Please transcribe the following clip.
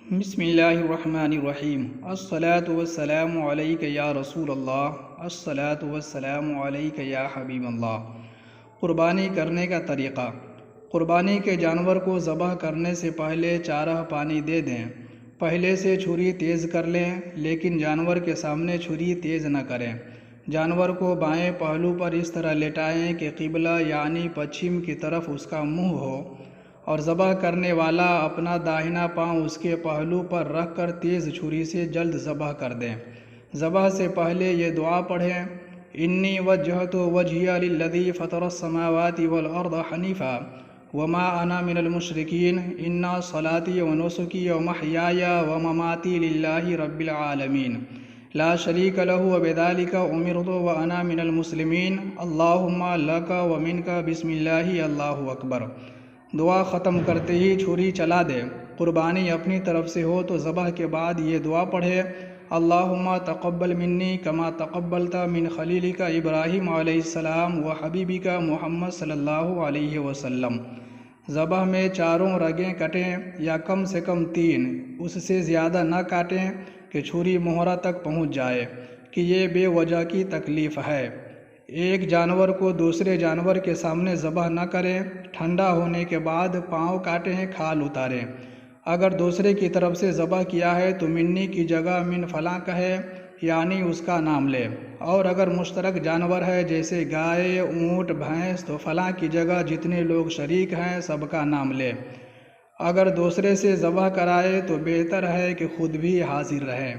بسم اللہ الرحمن الرحیم الصلاۃ والسلام علیک یا رسول اللہ الصلاۃ والسلام علیک یا حبیب اللہ۔ قربانی کرنے کا طریقہ۔ قربانی کے جانور کو ذبح کرنے سے پہلے چارہ پانی دے دیں۔ پہلے سے چھری تیز کر لیں، لیکن جانور کے سامنے چھری تیز نہ کریں۔ جانور کو بائیں پہلو پر اس طرح لٹائیں کہ قبلہ یعنی پچھم کی طرف اس کا منہ ہو، اور ذبح کرنے والا اپنا داہنا پاؤں اس کے پہلو پر رکھ کر تیز چھری سے جلد ذبح کر دیں۔ ذبح سے پہلے یہ دعا پڑھیں: انی وجہت وجہی للذی فطر السماوات والارض حنیفا وما انا من المشرکین ان صلاتی ونسکی ومحیای ومماتی للہ رب العالمین لا شریک لہ وبذلک امرت وانا من المسلمین اللہم لک ومنک بسم اللہ اللہ اکبر۔ دعا ختم کرتے ہی چھری چلا دے۔ قربانی اپنی طرف سے ہو تو ذبح کے بعد یہ دعا پڑھے: اللہم تقبل منی کما تقبلت من خلیلک ابراہیم علیہ السلام و حبیبک محمد صلی اللہ علیہ وسلم۔ ذبح میں چاروں رگیں کٹیں یا کم سے کم 3، اس سے زیادہ نہ کاٹیں کہ چھری مہرہ تک پہنچ جائے کہ یہ بے وجہ کی تکلیف ہے۔ ایک جانور کو دوسرے جانور کے سامنے ذبح نہ کریں۔ ٹھنڈا ہونے کے بعد پاؤں کاٹیں، کھال اتاریں۔ اگر دوسرے کی طرف سے ذبح کیا ہے تو منی کی جگہ من فلاں کہے، یعنی اس کا نام لے، اور اگر مشترک جانور ہے جیسے گائے، اونٹ، بھینس تو فلاں کی جگہ جتنے لوگ شریک ہیں سب کا نام لے۔ اگر دوسرے سے ذبح کرائے تو بہتر ہے کہ خود بھی حاضر رہیں۔